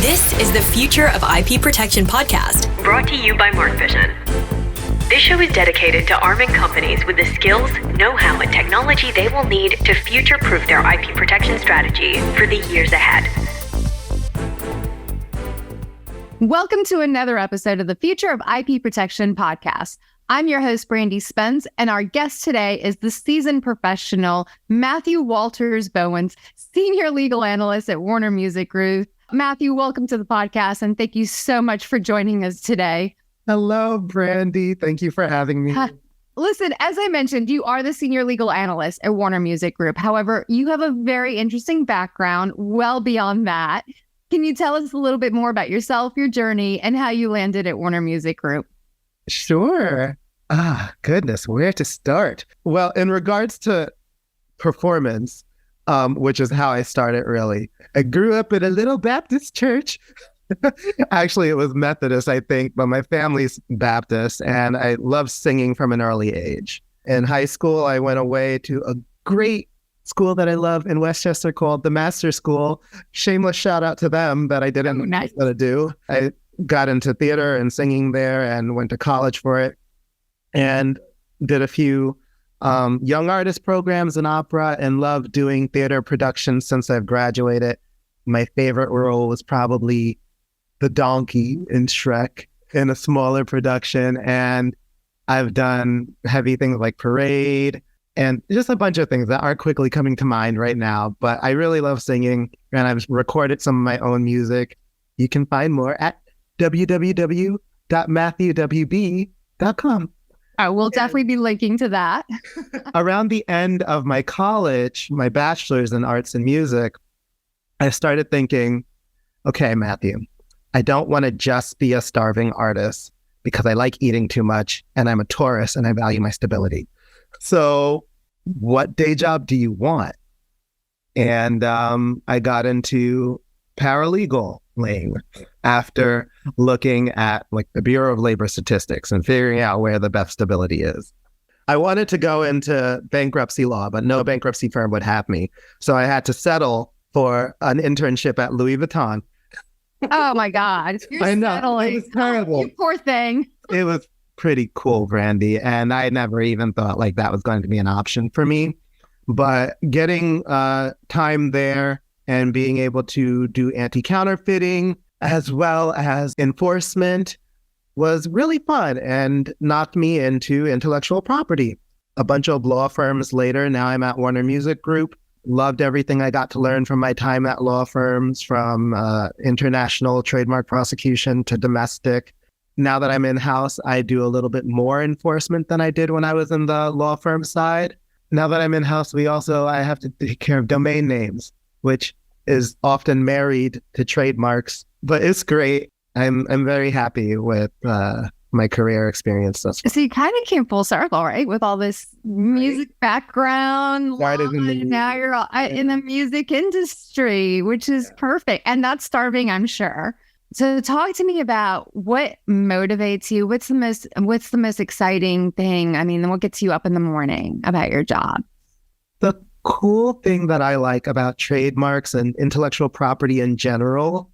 This is the Future of IP Protection podcast, brought to you by Mark Vision. This show is dedicated to arming companies with the skills, know-how, and technology they will need to future-proof their IP protection strategy for the years ahead. Welcome to another episode of the Future of IP Protection podcast. I'm your host, Branddy Spence, and our guest today is the seasoned professional, Matthew Walters-Bowens, Senior Legal Analyst at Warner Music Group. Matthew, welcome to the podcast, and thank you so much for joining us today. Hello, Branddy. Thank you for having me. Listen, as I mentioned, you are the Senior Legal Analyst at Warner Music Group. However, you have a very interesting background well beyond that. Can you tell us a little bit more about yourself, your journey, and how you landed at Warner Music Group? Sure. Goodness, where to start? Well, in regards to performance, which is how I started, really. I grew up in a little Baptist church. Actually, it was Methodist, I think, but my family's Baptist, and I loved singing from an early age. In high school, I went away to a great school that I love in Westchester called the Master School. Shameless shout out to them that I didn't know what to do. I got into theater and singing there and went to college for it and did a few young artist programs in opera and loved doing theater productions since I've graduated. My favorite role was probably the donkey in Shrek in a smaller production. And I've done heavy things like Parade and just a bunch of things that aren't quickly coming to mind right now. But I really love singing, and I've recorded some of my own music. You can find more at www.matthewwb.com. We'll definitely be linking to that. Around the end of my college, my bachelor's in arts and music, I started thinking, okay, Matthew, I don't want to just be a starving artist because I like eating too much and I'm a tourist and I value my stability. So what day job do you want? And I got into paralegal lane after looking at like the Bureau of Labor Statistics and figuring out where the best stability is. I wanted to go into bankruptcy law, but no bankruptcy firm would have me. So I had to settle for an internship at Louis Vuitton. Oh my God. I know. Settling. It was terrible. You poor thing. It was pretty cool, Branddy. And I never even thought like that was going to be an option for me. But getting time there and being able to do anti-counterfeiting as well as enforcement was really fun and knocked me into intellectual property. A bunch of law firms later, now I'm at Warner Music Group. Loved everything I got to learn from my time at law firms, from international trademark prosecution to domestic. Now that I'm in-house, I do a little bit more enforcement than I did when I was in the law firm side. Now that I'm in-house, I have to take care of domain names, which is often married to trademarks, but it's great. I'm very happy with my career experience thus far. So you kind of came full circle, right? With all this music background. Now you're in the music industry, which is perfect. And that's starving, I'm sure. So talk to me about what motivates you. What's the most exciting thing? I mean, what gets you up in the morning about your job? The cool thing that I like about trademarks and intellectual property in general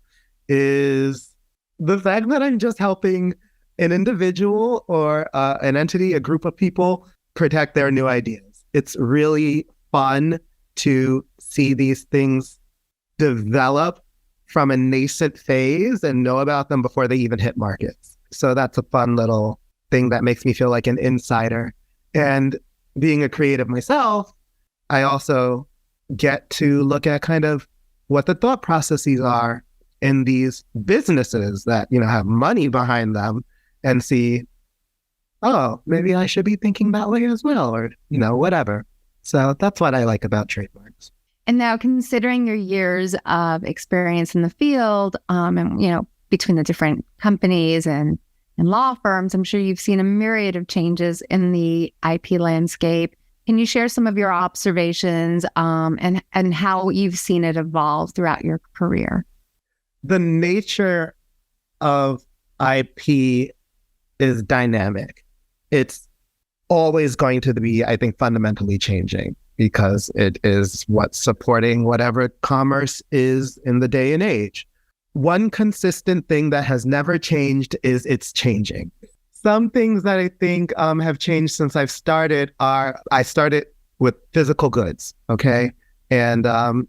is the fact that I'm just helping an individual or an entity, a group of people, protect their new ideas. It's really fun to see these things develop from a nascent phase and know about them before they even hit markets. So that's a fun little thing that makes me feel like an insider. And being a creative myself, I also get to look at kind of what the thought processes are in these businesses that, have money behind them and see, oh, maybe I should be thinking that way as well, or, whatever. So that's what I like about trademarks. And now, considering your years of experience in the field, and, between the different companies and law firms, I'm sure you've seen a myriad of changes in the IP landscape. Can you share some of your observations and how you've seen it evolve throughout your career? The nature of IP is dynamic. It's always going to be, I think, fundamentally changing because it is what's supporting whatever commerce is in the day and age. one consistent thing that has never changed is it's changing. Some things that I think have changed since I've started are, I started with physical goods, okay? And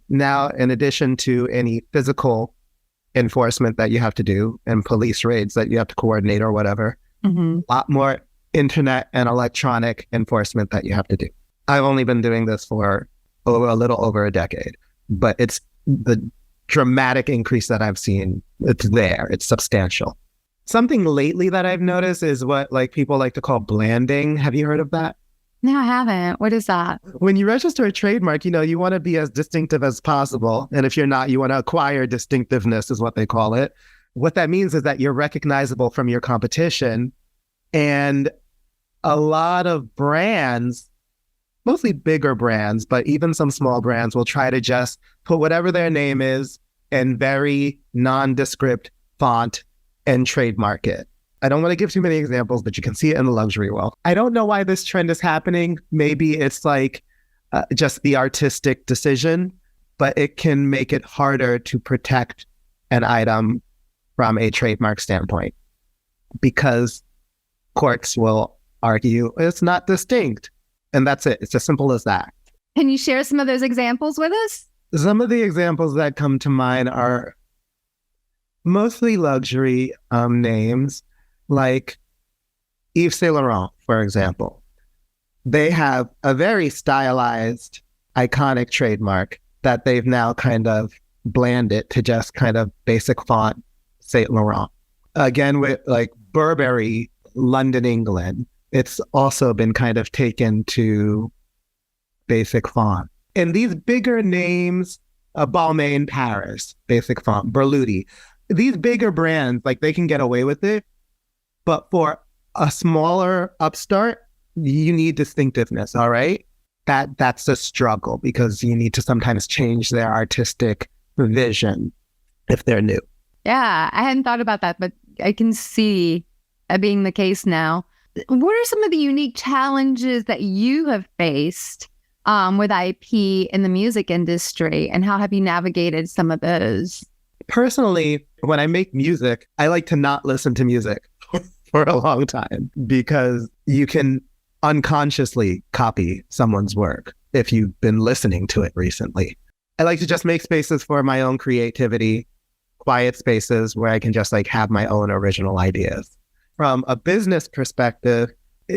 now, in addition to any physical enforcement that you have to do and police raids that you have to coordinate or whatever, a lot more internet and electronic enforcement that you have to do. I've only been doing this for a little over a decade, but it's the dramatic increase that I've seen. It's there. It's substantial. Something lately that I've noticed is what like people like to call blanding. Have you heard of that? No, I haven't. What is that? When you register a trademark, you want to be as distinctive as possible. And if you're not, you want to acquire distinctiveness is what they call it. What that means is that you're recognizable from your competition. And a lot of brands, mostly bigger brands, but even some small brands will try to just put whatever their name is in very nondescript font and trademark it. I don't want to give too many examples, but you can see it in the luxury world. I don't know why this trend is happening. Maybe it's like just the artistic decision, but it can make it harder to protect an item from a trademark standpoint because courts will argue it's not distinct. And that's it. It's as simple as that. Can you share some of those examples with us? Some of the examples that come to mind are mostly luxury names, like Yves Saint Laurent, for example. They have a very stylized, iconic trademark that they've now kind of blanded to just kind of basic font Saint Laurent. Again, with like Burberry, London, England, it's also been kind of taken to basic font. And these bigger names, Balmain Paris, basic font, Berluti, these bigger brands, like they can get away with it. But for a smaller upstart, you need distinctiveness, all right? That's a struggle because you need to sometimes change their artistic vision if they're new. Yeah, I hadn't thought about that, but I can see that being the case now. What are some of the unique challenges that you have faced with IP in the music industry, and how have you navigated some of those? Personally, when I make music, I like to not listen to music for a long time because you can unconsciously copy someone's work if you've been listening to it recently. I like to just make spaces for my own creativity, quiet spaces where I can just like have my own original ideas. From a business perspective,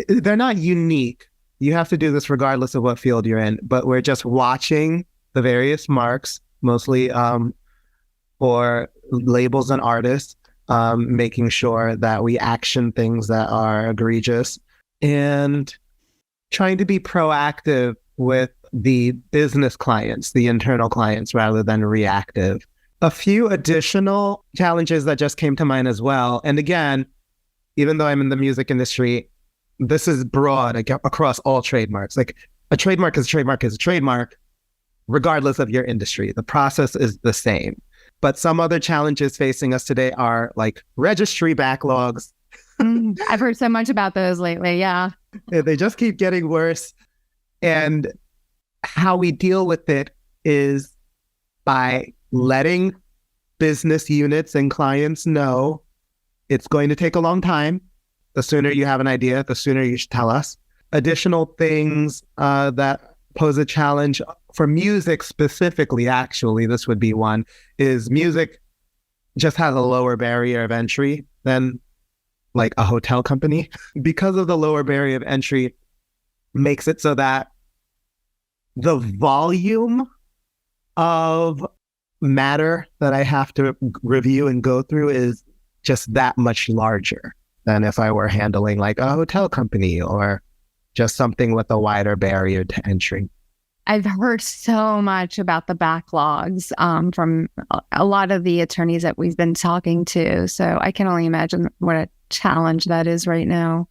they're not unique. You have to do this regardless of what field you're in, but we're just watching the various marks, mostly for labels and artists, making sure that we action things that are egregious and trying to be proactive with the business clients, the internal clients, rather than reactive. A few additional challenges that just came to mind as well. And again, even though I'm in the music industry, this is broad across all trademarks. Like a trademark is a trademark is a trademark, regardless of your industry. The process is the same. But some other challenges facing us today are like registry backlogs. I've heard so much about those lately, yeah. They just keep getting worse. And how we deal with it is by letting business units and clients know it's going to take a long time. The sooner you have an idea, the sooner you should tell us. Additional things that pose a challenge for music specifically, actually, this would be one, is music just has a lower barrier of entry than like a hotel company. Because of the lower barrier of entry, makes it so that the volume of matter that I have to review and go through is just that much larger than if I were handling like a hotel company or just something with a wider barrier to entry. I've heard so much about the backlogs from a lot of the attorneys that we've been talking to. So I can only imagine what a challenge that is right now.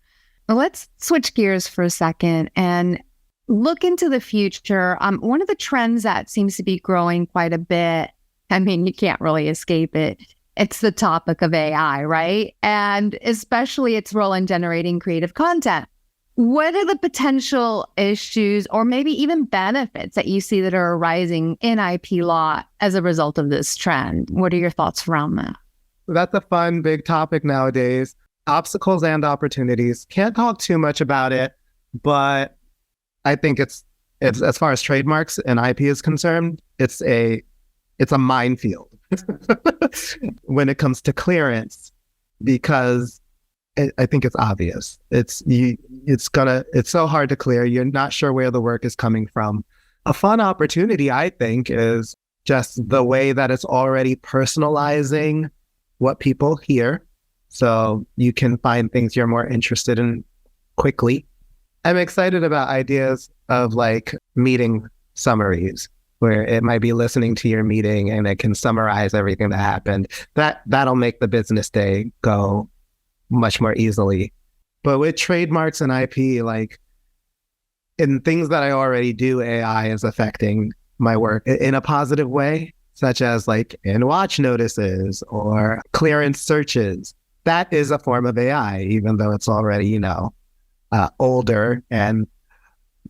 Let's switch gears for a second and look into the future. One of the trends that seems to be growing quite a bit, I mean, you can't really escape it. It's the topic of AI, right? And especially its role in generating creative content. What are the potential issues or maybe even benefits that you see that are arising in IP law as a result of this trend? What are your thoughts around that? That's a fun, big topic nowadays. Obstacles and opportunities. Can't talk too much about it, but I think it's as far as trademarks and IP is concerned, it's a minefield when it comes to clearance, because I think it's obvious. It's so hard to clear. You're not sure where the work is coming from. A fun opportunity, I think, is just the way that it's already personalizing what people hear. So you can find things you're more interested in quickly. I'm excited about ideas of like meeting summaries, where it might be listening to your meeting and it can summarize everything that happened. That'll make the business day go much more easily. But with trademarks and IP, like in things that I already do, AI is affecting my work in a positive way, such as like in watch notices or clearance searches. That is a form of AI, even though it's already, older and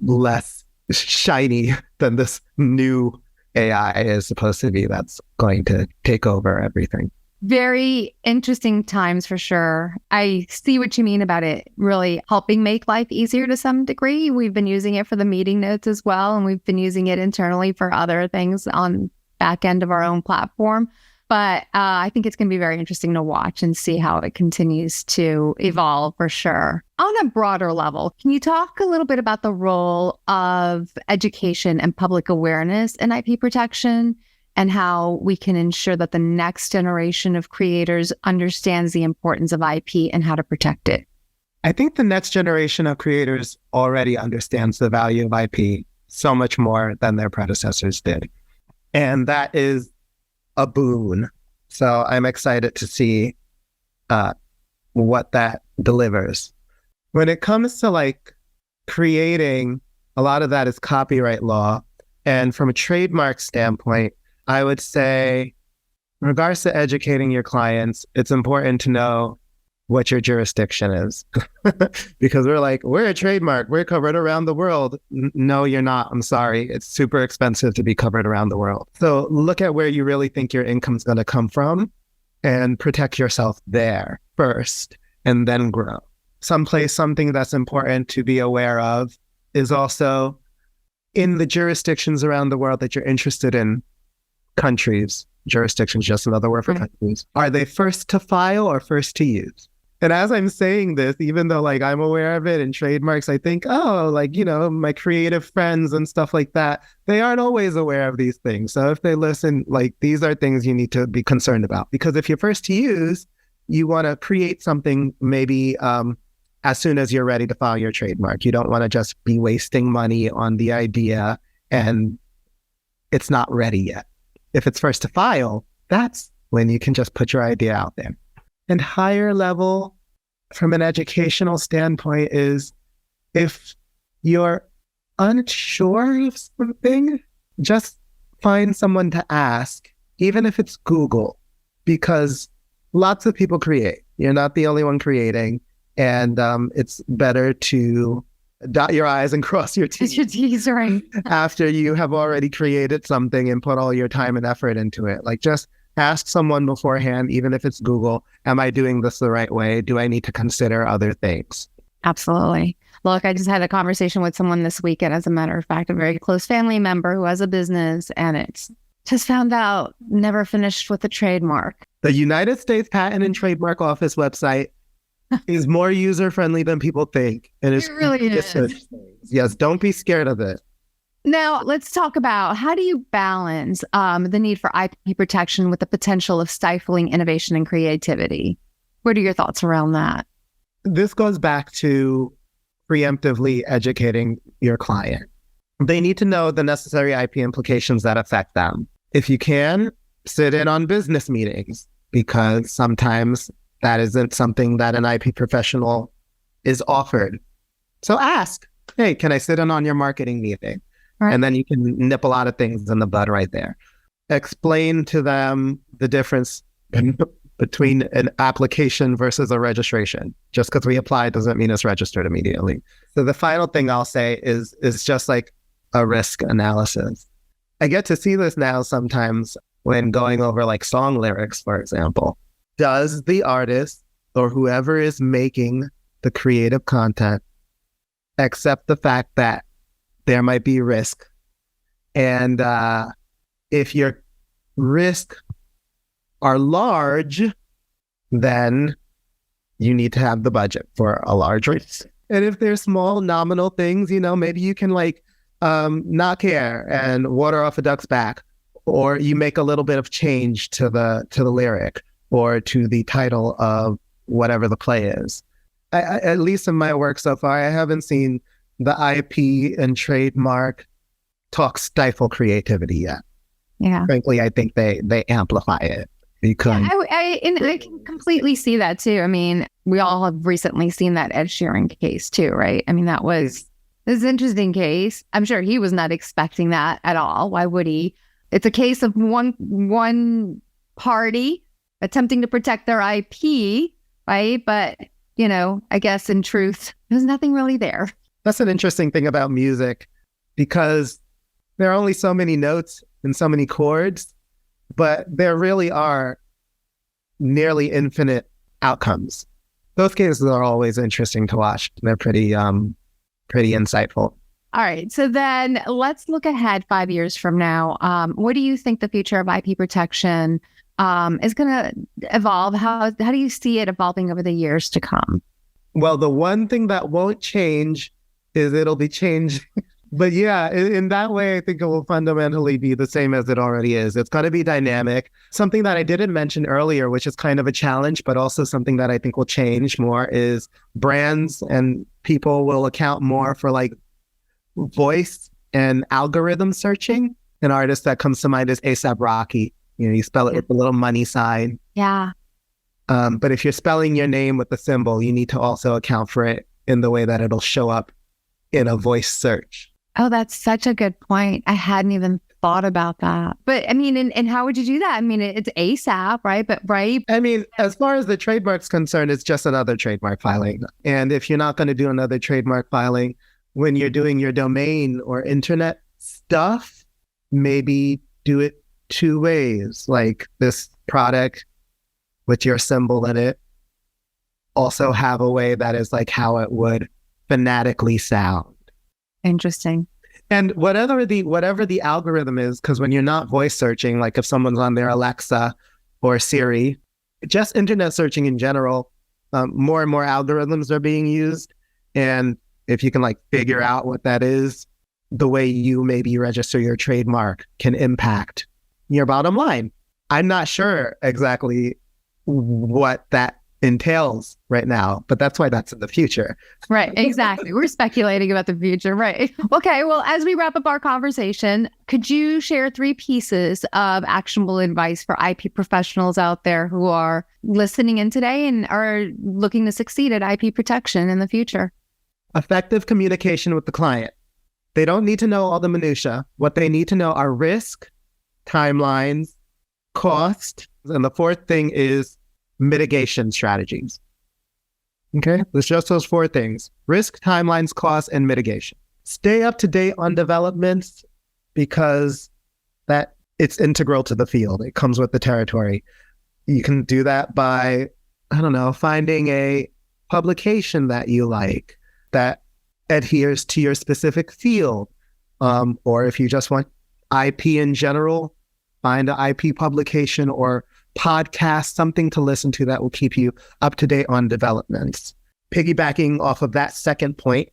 less shiny than this new AI is supposed to be that's going to take over everything. Very interesting times for sure. I see what you mean about it really helping make life easier to some degree. We've been using it for the meeting notes as well, and we've been using it internally for other things on back end of our own platform. But I think it's going to be very interesting to watch and see how it continues to evolve for sure. On a broader level, can you talk a little bit about the role of education and public awareness in IP protection, and how we can ensure that the next generation of creators understands the importance of IP and how to protect it? I think the next generation of creators already understands the value of IP so much more than their predecessors did. And that is a boon. So I'm excited to see what that delivers. When it comes to like creating, a lot of that is copyright law. And from a trademark standpoint, I would say, in regards to educating your clients, it's important to know what your jurisdiction is. Because we're a trademark, we're covered around the world. No, you're not. I'm sorry. It's super expensive to be covered around the world. So look at where you really think your income's going to come from and protect yourself there first and then grow. Something that's important to be aware of is also in the jurisdictions around the world that you're interested in. Countries, jurisdictions, just another word for countries. Are they first to file or first to use? And as I'm saying this, even though like I'm aware of it in trademarks, I think, my creative friends and stuff like that, they aren't always aware of these things. So if they listen, like these are things you need to be concerned about, because if you're first to use, you want to create something maybe as soon as you're ready to file your trademark. You don't want to just be wasting money on the idea and it's not ready yet. If it's first to file, that's when you can just put your idea out there. And higher level, from an educational standpoint, is if you're unsure of something, just find someone to ask, even if it's Google, because lots of people create. You're not the only one creating. And it's better to dot your I's and cross your T's. Your T's, right. After you have already created something and put all your time and effort into it. Like just ask someone beforehand, even if it's Google, am I doing this the right way? Do I need to consider other things? Absolutely. Look, I just had a conversation with someone this weekend, as a matter of fact, a very close family member who has a business, and it's just found out never finished with the trademark. The United States Patent and Trademark Office website is more user-friendly than people think. And it really is. Yes, don't be scared of it. Now, let's talk about how do you balance the need for IP protection with the potential of stifling innovation and creativity? What are your thoughts around that? This goes back to preemptively educating your client. They need to know the necessary IP implications that affect them. If you can, sit in on business meetings, because sometimes that isn't something that an IP professional is offered. So ask, hey, can I sit in on your marketing meeting? Right. And then you can nip a lot of things in the bud right there. Explain to them the difference between an application versus a registration. Just because we apply doesn't mean it's registered immediately. So the final thing I'll say is just like a risk analysis. I get to see this now sometimes when going over like song lyrics, for example. Does the artist or whoever is making the creative content accept the fact that there might be risk? And if your risks are large, then you need to have the budget for a large risk. And if there's small nominal things, maybe you can like not care and water off a duck's back, or you make a little bit of change to the lyric or to the title of whatever the play is. I, at least in my work so far, I haven't seen the IP and trademark talk stifle creativity yet. Yeah. Frankly, I think they amplify it. Because I can completely see that too. I mean, we all have recently seen that Ed Sheeran case too, right? I mean, this is an interesting case. I'm sure he was not expecting that at all. Why would he? It's a case of one party attempting to protect their IP, right? But, I guess in truth, there's nothing really there. That's an interesting thing about music, because there are only so many notes and so many chords, but there really are nearly infinite outcomes. Those cases are always interesting to watch. They're pretty insightful. All right. So then let's look ahead 5 years from now. What do you think the future of IP protection is going to evolve? How do you see it evolving over the years to come? Well, the one thing that won't change is it'll be changed. But yeah, in that way, I think it will fundamentally be the same as it already is. It's going to be dynamic. Something that I didn't mention earlier, which is kind of a challenge, but also something that I think will change more, is brands and people will account more for like voice and algorithm searching. An artist that comes to mind is A$AP Rocky. You spell it with the little money sign. Yeah. But if you're spelling your name with a symbol, you need to also account for it in the way that it'll show up in a voice search. Oh, that's such a good point. I hadn't even thought about that. But I mean, and how would you do that? I mean, it's A$AP, right? But right. I mean, as far as the trademark's concerned, it's just another trademark filing. And if you're not going to do another trademark filing when you're doing your domain or internet stuff, maybe do it two ways. Like this product with your symbol in it also have a way that is like how it would phonetically sound. Interesting. And whatever the algorithm is, because when you're not voice searching, like if someone's on their Alexa or Siri, just internet searching in general, more and more algorithms are being used. And if you can like figure out what that is, the way you maybe register your trademark can impact your bottom line. I'm not sure exactly what that entails right now, but that's why that's in the future. Right, exactly. We're speculating about the future, right? Okay, well, as we wrap up our conversation, could you share 3 pieces of actionable advice for IP professionals out there who are listening in today and are looking to succeed at IP protection in the future? Effective communication with the client. They don't need to know all the minutia. What they need to know are risk, timelines, cost, and the 4th thing is mitigation strategies. Okay, it's just those 4 things: risk, timelines, cost, and mitigation. Stay up to date on developments because that it's integral to the field. It comes with the territory. You can do that by, finding a publication that you like that adheres to your specific field. Or if you just want IP in general, find an IP publication or podcast, something to listen to that will keep you up to date on developments. Piggybacking off of that second point,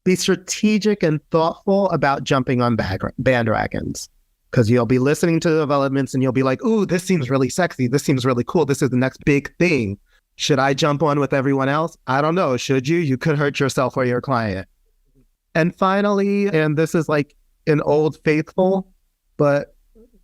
be strategic and thoughtful about jumping on bandwagons, because you'll be listening to developments and you'll be like, ooh, this seems really sexy. This seems really cool. This is the next big thing. Should I jump on with everyone else? I don't know. Should you? You could hurt yourself or your client. And finally, and this is like an old faithful, but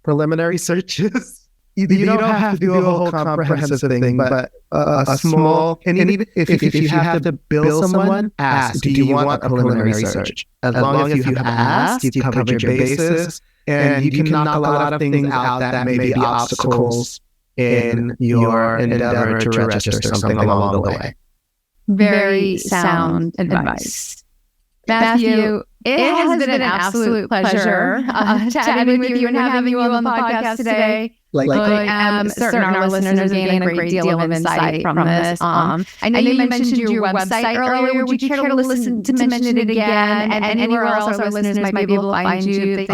preliminary searches. You don't have to do a whole comprehensive thing, but a small, and even if you have to bill someone, ask, do you want a preliminary search? As long as you have asked, you've covered your bases, and you can knock a lot of things out that may be obstacles in your endeavor to register something along the way. Very sound advice. Matthew, it has been an absolute pleasure chatting with you and having you on the podcast today. I'm certain our listeners are gaining a great deal of insight from this. I know you mentioned your website earlier. Would you care to listen to mention it again? And anywhere else our listeners might be able to find you?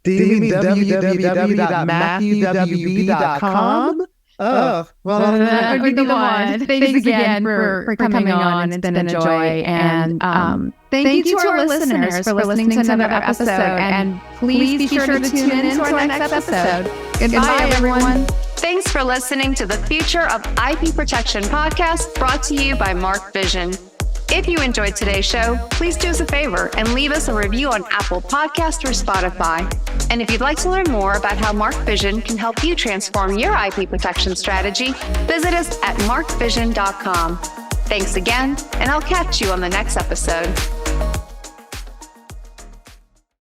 Do you mean www.matthewwb.com? Oh, well, that would be the one. Thanks again for coming on. It's been a joy. And thank you to our listeners for listening to another episode. And please be sure to tune in to our next episode. Goodbye, everyone. Thanks for listening to the Future of IP Protection podcast, brought to you by Mark Vision. If you enjoyed today's show, please do us a favor and leave us a review on Apple Podcasts or Spotify. And if you'd like to learn more about how Mark Vision can help you transform your IP protection strategy, visit us at markvision.com. Thanks again, and I'll catch you on the next episode.